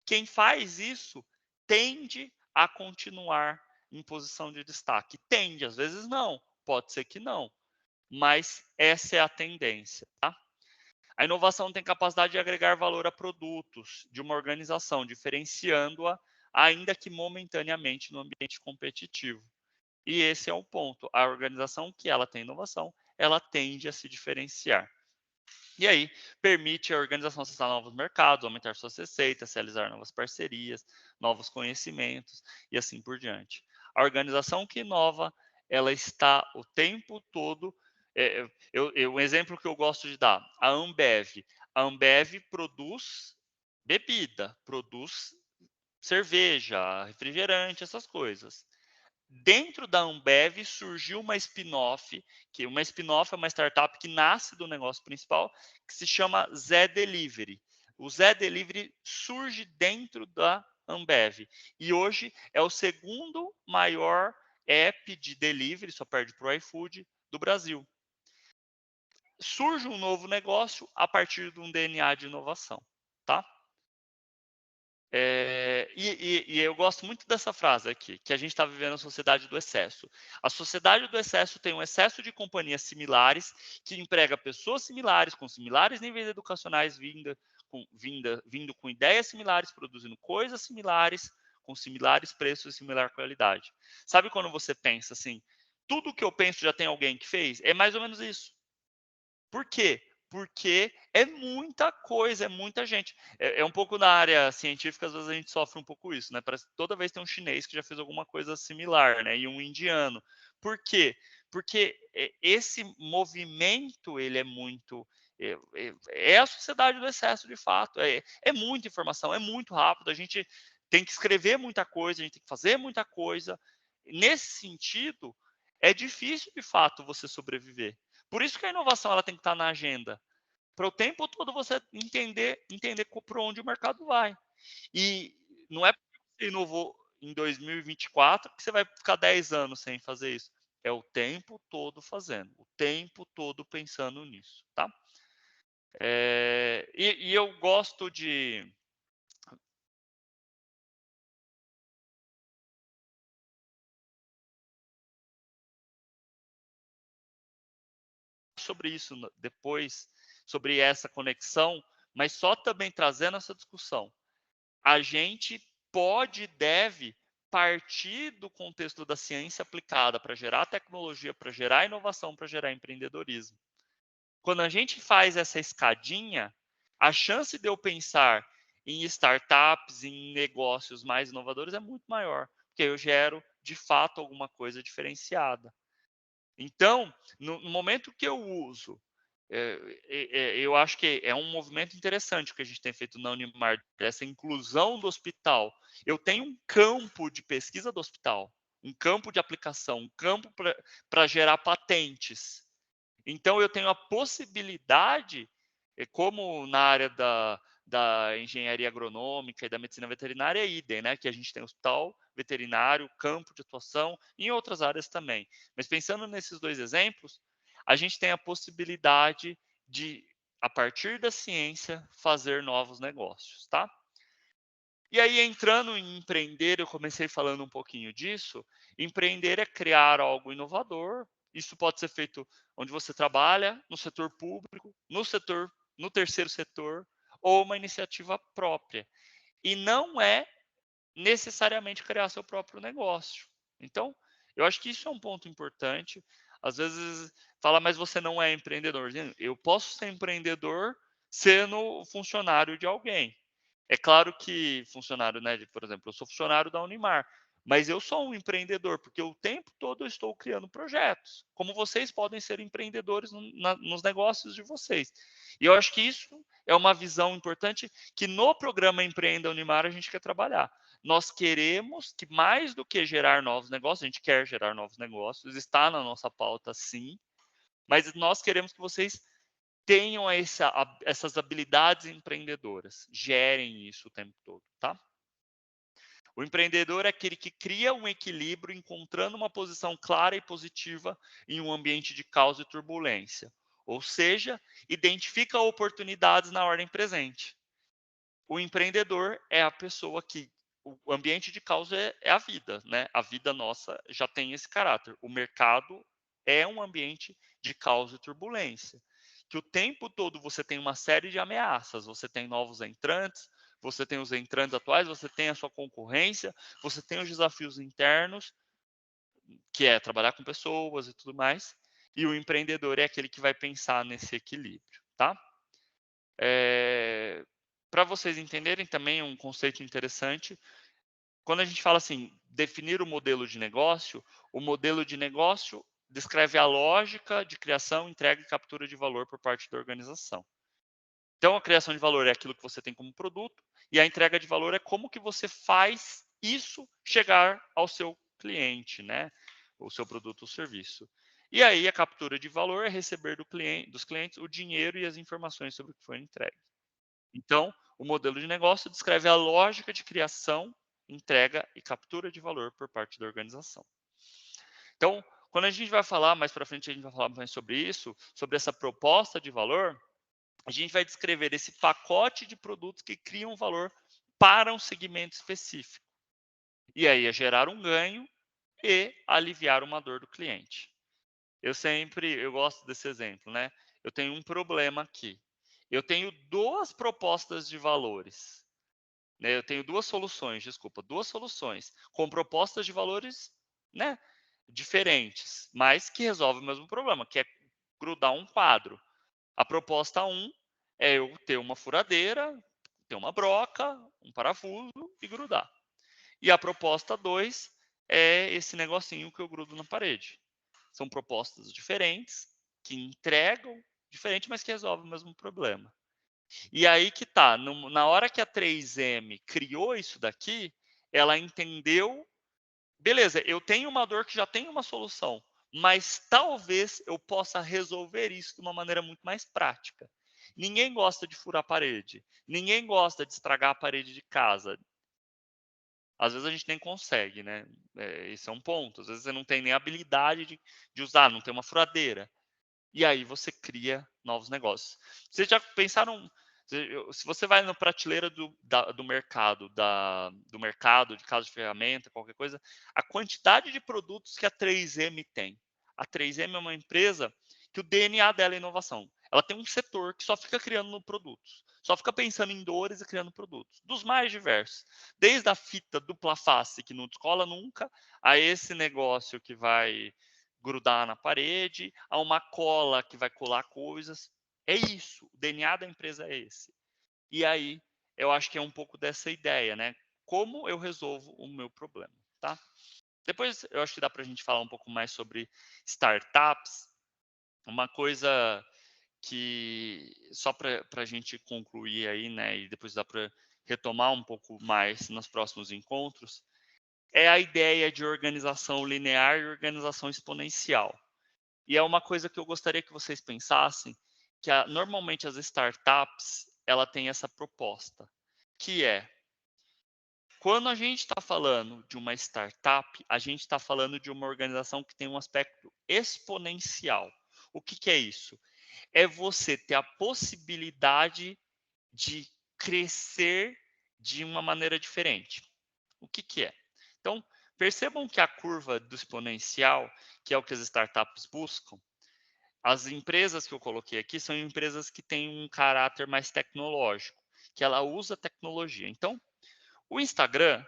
Quem faz isso tende a continuar em posição de destaque. Tende, às vezes não, pode ser que não, mas essa é a tendência. Tá? A inovação tem capacidade de agregar valor a produtos de uma organização, diferenciando-a, ainda que momentaneamente, no ambiente competitivo. E esse é o ponto. A organização que ela tem inovação, ela tende a se diferenciar. E aí, permite a organização acessar novos mercados, aumentar suas receitas, realizar novas parcerias, novos conhecimentos e assim por diante. A organização que inova, ela está o tempo todo. Um exemplo que eu gosto de dar: a Ambev. A Ambev produz bebida, produz cerveja, refrigerante, essas coisas. Dentro da Ambev surgiu uma spin-off, que uma spin-off é uma startup que nasce do negócio principal, que se chama Zé Delivery. O Zé Delivery surge dentro da Ambev e hoje é o segundo maior app de delivery, só perde para o iFood, do Brasil. Surge um novo negócio a partir de um DNA de inovação, tá? E eu gosto muito dessa frase aqui, que a gente está vivendo a sociedade do excesso. A sociedade do excesso tem um excesso de companhias similares, que emprega pessoas similares, com similares níveis educacionais, vindo com ideias similares, produzindo coisas similares, com similares preços e similar qualidade. Sabe quando você pensa assim, tudo que eu penso já tem alguém que fez? É mais ou menos isso. Por quê? Porque é muita coisa, é muita gente. É um pouco na área científica, às vezes a gente sofre um pouco isso, né? Parece que toda vez tem um chinês que já fez alguma coisa similar, né? E um indiano. Por quê? Porque esse movimento, ele é muito... É a sociedade do excesso, de fato. É muita informação, é muito rápido. A gente tem que escrever muita coisa, a gente tem que fazer muita coisa. Nesse sentido, é difícil, de fato, você sobreviver. Por isso que a inovação ela tem que estar na agenda, para o tempo todo você entender por onde o mercado vai. E não é porque você inovou em 2024 que você vai ficar 10 anos sem fazer isso. É o tempo todo fazendo, o tempo todo pensando nisso, tá? E eu gosto de sobre isso depois, sobre essa conexão, mas só também trazendo essa discussão. A gente pode e deve partir do contexto da ciência aplicada para gerar tecnologia, para gerar inovação, para gerar empreendedorismo. Quando a gente faz essa escadinha, a chance de eu pensar em startups, em negócios mais inovadores é muito maior, porque eu gero, de fato, alguma coisa diferenciada. Então, no momento que eu uso eu acho que é um movimento interessante o que a gente tem feito na Unimar, essa inclusão do hospital. Eu tenho um campo de pesquisa do hospital, um campo de aplicação, um campo para gerar patentes. Então, eu tenho a possibilidade, como na área da engenharia agronômica e da medicina veterinária, é idem, né? Que a gente tem hospital veterinário, campo de atuação, e em outras áreas também. Mas pensando nesses dois exemplos, a gente tem a possibilidade de, a partir da ciência, fazer novos negócios, tá? E aí, entrando em empreender, eu comecei falando um pouquinho disso. Empreender é criar algo inovador. Isso pode ser feito onde você trabalha, no setor público, no terceiro setor, ou uma iniciativa própria. E não é necessariamente criar seu próprio negócio. Então, eu acho que isso é um ponto importante. Às vezes fala, mas você não é empreendedor. Eu posso ser empreendedor sendo funcionário de alguém. É claro que funcionário, né, por exemplo, eu sou funcionário da Unimar, mas eu sou um empreendedor, porque o tempo todo eu estou criando projetos, como vocês podem ser empreendedores nos negócios de vocês. E eu acho que isso é uma visão importante que no programa Empreenda Unimar a gente quer trabalhar. Nós queremos que mais do que gerar novos negócios, a gente quer gerar novos negócios, está na nossa pauta sim, mas nós queremos que vocês tenham essas habilidades empreendedoras, gerem isso o tempo todo, tá? O empreendedor é aquele que cria um equilíbrio encontrando uma posição clara e positiva em um ambiente de caos e turbulência, ou seja, identifica oportunidades na ordem presente. O empreendedor é a pessoa que o ambiente de caos é a vida, né? A vida nossa já tem esse caráter. O mercado é um ambiente de caos e turbulência, que o tempo todo você tem uma série de ameaças, você tem novos entrantes, você tem os entrantes atuais, você tem a sua concorrência, você tem os desafios internos, que é trabalhar com pessoas e tudo mais, e o empreendedor é aquele que vai pensar nesse equilíbrio, tá? Para vocês entenderem também um conceito interessante, quando a gente fala assim, definir o modelo de negócio descreve a lógica de criação, entrega e captura de valor por parte da organização. Então, a criação de valor é aquilo que você tem como produto e a entrega de valor é como que você faz isso chegar ao seu cliente, né? O seu produto ou serviço. E aí, a captura de valor é receber dos clientes o dinheiro e as informações sobre o que foi entregue. Então, o modelo de negócio descreve a lógica de criação, entrega e captura de valor por parte da organização. Então, quando a gente vai falar mais para frente, a gente vai falar mais sobre isso, sobre essa proposta de valor, a gente vai descrever esse pacote de produtos que criam valor para um segmento específico. E aí é gerar um ganho e aliviar uma dor do cliente. Eu gosto desse exemplo, né? Eu tenho um problema aqui. Eu tenho duas propostas de valores, né? Eu tenho duas soluções com propostas de valores, né, diferentes, mas que resolvem o mesmo problema, que é grudar um quadro. A proposta 1 é eu ter uma furadeira, ter uma broca, um parafuso e grudar. E a proposta 2 é esse negocinho que eu grudo na parede. São propostas diferentes, que entregam diferente, mas que resolvem o mesmo problema. E aí que tá, na hora que a 3M criou isso daqui, ela entendeu, beleza, eu tenho uma dor que já tem uma solução, mas talvez eu possa resolver isso de uma maneira muito mais prática. Ninguém gosta de furar a parede, ninguém gosta de estragar a parede de casa. Às vezes a gente nem consegue, né? Esse é um ponto. Às vezes você não tem nem habilidade de usar, não tem uma furadeira. E aí você cria novos negócios. Vocês já pensaram, se você vai na prateleira do mercado, do mercado de casa de ferramenta, qualquer coisa, a quantidade de produtos que a 3M tem. A 3M é uma empresa que o DNA dela é inovação. Ela tem um setor que só fica criando produtos, só fica pensando em dores e criando produtos, dos mais diversos. Desde a fita dupla face, que não descola nunca, a esse negócio que vai grudar na parede, a uma cola que vai colar coisas. É isso, o DNA da empresa é esse. E aí, eu acho que é um pouco dessa ideia, né? Como eu resolvo o meu problema, tá? Depois, eu acho que dá para a gente falar um pouco mais sobre startups. Uma coisa que só para a gente concluir aí, né, e depois dá para retomar um pouco mais nos próximos encontros, é a ideia de organização linear e organização exponencial. E é uma coisa que eu gostaria que vocês pensassem, que normalmente as startups, ela tem essa proposta, que é, quando a gente está falando de uma startup, a gente está falando de uma organização que tem um aspecto exponencial. O que, que é isso? É você ter a possibilidade de crescer de uma maneira diferente. O que, que é? Então, percebam que a curva do exponencial, que é o que as startups buscam, as empresas que eu coloquei aqui são empresas que têm um caráter mais tecnológico, que ela usa tecnologia. Então, o Instagram,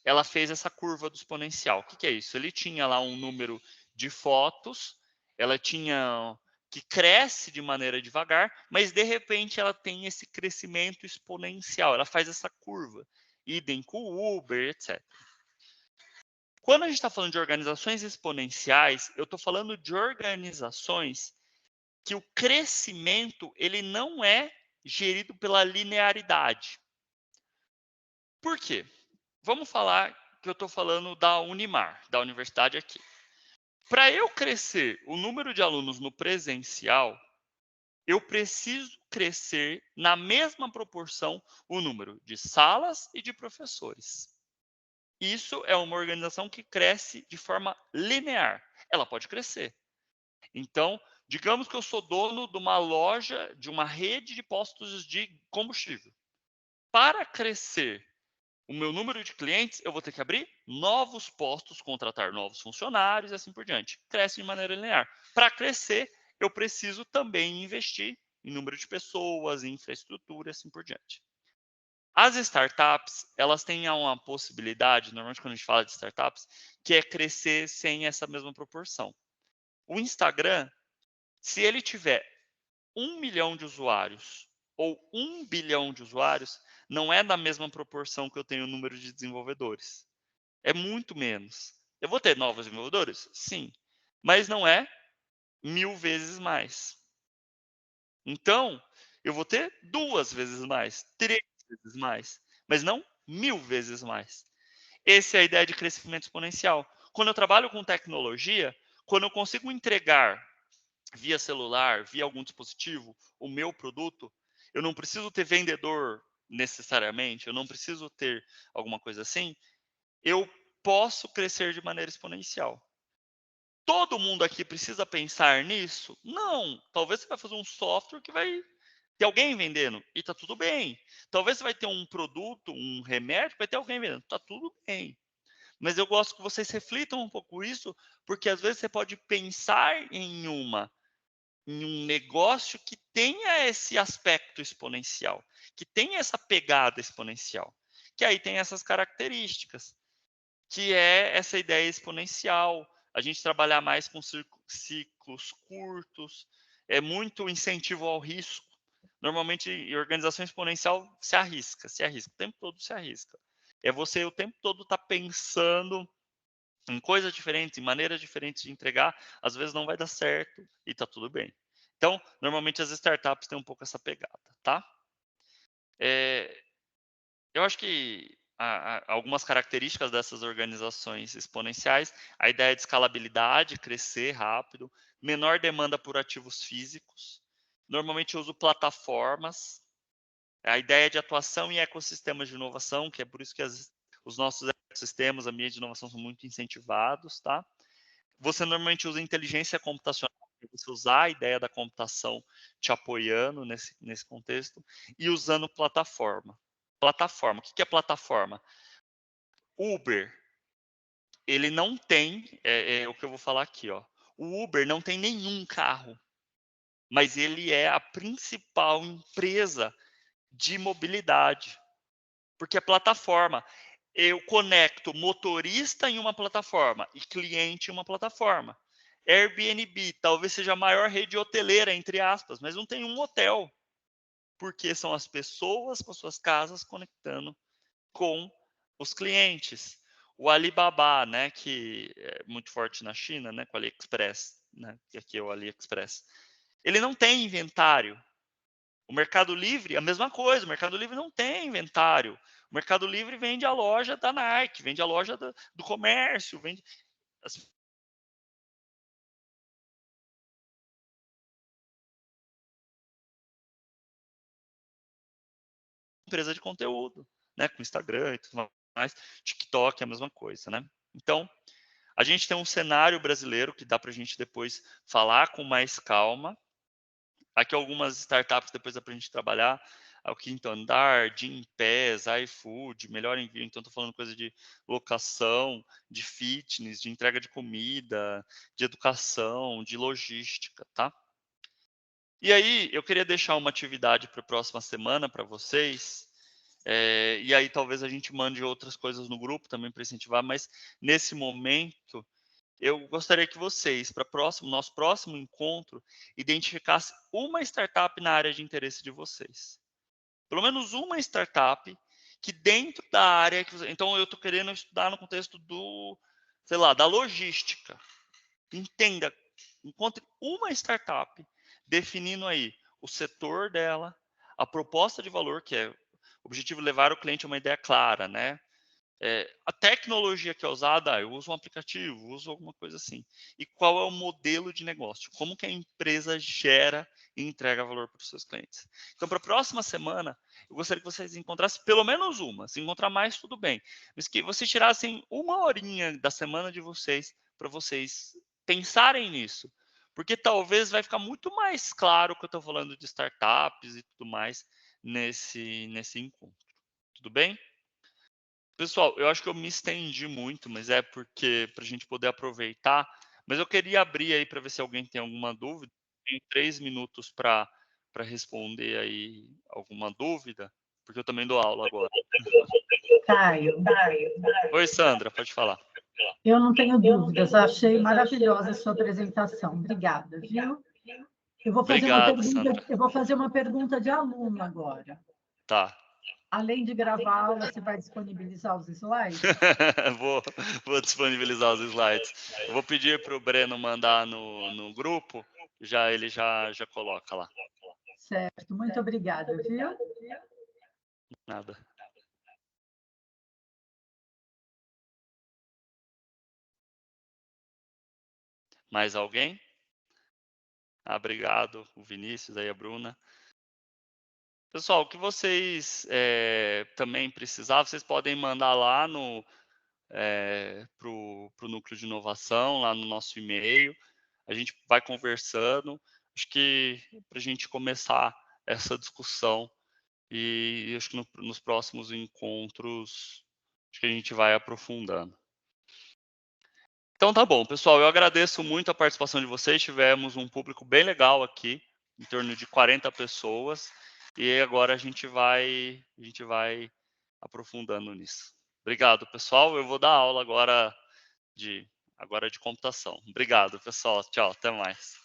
ela fez essa curva do exponencial. O que, que é isso? Ele tinha lá um número de fotos, ela tinha que cresce de maneira devagar, mas de repente ela tem esse crescimento exponencial, ela faz essa curva. Idem com o Uber, etc. Quando a gente está falando de organizações exponenciais, eu estou falando de organizações que o crescimento ele não é gerido pela linearidade. Por quê? Vamos falar que eu estou falando da Unimar, da universidade aqui. Para eu crescer o número de alunos no presencial, eu preciso crescer na mesma proporção o número de salas e de professores. Isso é uma organização que cresce de forma linear. Ela pode crescer. Então, digamos que eu sou dono de uma loja, de uma rede de postos de combustível. Para crescer o meu número de clientes, eu vou ter que abrir novos postos, contratar novos funcionários e assim por diante. Cresce de maneira linear. Para crescer, eu preciso também investir em número de pessoas, em infraestrutura e assim por diante. As startups, elas têm uma possibilidade, normalmente quando a gente fala de startups, que é crescer sem essa mesma proporção. O Instagram, se ele tiver 1 milhão de usuários ou 1 bilhão de usuários, não é da mesma proporção que eu tenho o número de desenvolvedores. É muito menos. Eu vou ter novos desenvolvedores? Sim. Mas não é 1000 vezes mais. Então, eu vou ter 2 vezes mais, 3 vezes mais, mas não 1000 vezes mais. Essa é a ideia de crescimento exponencial. Quando eu trabalho com tecnologia, quando eu consigo entregar via celular, via algum dispositivo, o meu produto, eu não preciso ter vendedor necessariamente, eu não preciso ter alguma coisa assim, eu posso crescer de maneira exponencial. Todo mundo aqui precisa pensar nisso? Não. Talvez você vai fazer um software que vai ter alguém vendendo e está tudo bem. Talvez você vai ter um produto, um remédio, que vai ter alguém vendendo, está tudo bem. Mas eu gosto que vocês reflitam um pouco isso, porque às vezes você pode pensar em um negócio que tenha esse aspecto exponencial, que tenha essa pegada exponencial, que aí tem essas características, que é essa ideia exponencial, a gente trabalhar mais com ciclos curtos, é muito incentivo ao risco. Normalmente, em organização exponencial, se arrisca, o tempo todo se arrisca. É você o tempo todo estar pensando em coisas diferentes, em maneiras diferentes de entregar, às vezes não vai dar certo e está tudo bem. Então, normalmente as startups têm um pouco essa pegada, tá? Eu acho que algumas características dessas organizações exponenciais, a ideia de escalabilidade, crescer rápido, menor demanda por ativos físicos, normalmente eu uso plataformas, a ideia de atuação em ecossistemas de inovação, que é por isso que os nossos ecossistemas, ambientes de inovação são muito incentivados, tá? Você normalmente usa inteligência computacional, você usar a ideia da computação te apoiando nesse contexto, e usando plataforma. Plataforma, o que é plataforma? Uber, ele não tem, é o que eu vou falar aqui, ó. O Uber não tem nenhum carro, mas ele é a principal empresa de mobilidade, porque é plataforma. Eu conecto motorista em uma plataforma e cliente em uma plataforma. Airbnb talvez seja a maior rede hoteleira, entre aspas, mas não tem um hotel, porque são as pessoas com suas casas conectando com os clientes. O Alibaba, né, que é muito forte na China, né, com o AliExpress, né, que aqui é o AliExpress. Ele não tem inventário. O Mercado Livre, a mesma coisa, o Mercado Livre não tem inventário. O Mercado Livre vende a loja da Nike, vende a loja do comércio, vende... As empresa de conteúdo, né, com Instagram e tudo mais, TikTok é a mesma coisa, né? Então, a gente tem um cenário brasileiro que dá para a gente depois falar com mais calma. Aqui algumas startups depois dá para a gente trabalhar. O Quinto Andar, Gympass, iFood, Melhor Envio. Então, estou falando coisa de locação, de fitness, de entrega de comida, de educação, de logística, tá? E aí, eu queria deixar uma atividade para a próxima semana para vocês. E aí, talvez a gente mande outras coisas no grupo também para incentivar, mas nesse momento, eu gostaria que vocês, para nosso próximo encontro, identificassem uma startup na área de interesse de vocês. Pelo menos uma startup que dentro da área que então eu estou querendo estudar no contexto do, sei lá, da logística. Entenda, encontre uma startup definindo aí o setor dela, a proposta de valor, que é o objetivo levar o cliente a uma ideia clara, né? A tecnologia que é usada, eu uso um aplicativo, uso alguma coisa assim. E qual é o modelo de negócio? Como que a empresa gera e entrega valor para os seus clientes? Então, para a próxima semana, eu gostaria que vocês encontrassem pelo menos uma. Se encontrar mais, tudo bem. Mas que vocês tirassem uma horinha da semana de vocês para vocês pensarem nisso. Porque talvez vai ficar muito mais claro que eu estou falando de startups e tudo mais nesse encontro. Tudo bem? Pessoal, eu acho que eu me estendi muito, mas é porque para a gente poder aproveitar. Mas eu queria abrir aí para ver se alguém tem alguma dúvida. Tenho 3 minutos para responder aí alguma dúvida, porque eu também dou aula agora. Caio, Oi, Sandra, pode falar. eu não tenho dúvidas, achei maravilhosa a sua apresentação. Obrigada, viu? Obrigado, Sandra. Eu vou fazer uma pergunta de aluno agora. Tá. Além de gravar a aula, você vai disponibilizar os slides? vou disponibilizar os slides. Eu vou pedir para o Breno mandar no grupo, ele já coloca lá. Certo, muito obrigada, viu? Nada. Mais alguém? Obrigado, o Vinícius, aí a Bruna. Pessoal, o que vocês também precisar, vocês podem mandar lá pro núcleo de inovação, lá no nosso e-mail. A gente vai conversando. Acho que para a gente começar essa discussão e acho que nos próximos encontros, acho que a gente vai aprofundando. Então tá bom, pessoal, eu agradeço muito a participação de vocês. Tivemos um público bem legal aqui, em torno de 40 pessoas, e agora a gente vai aprofundando nisso. Obrigado, pessoal. Eu vou dar aula agora de computação. Obrigado, pessoal. Tchau, até mais.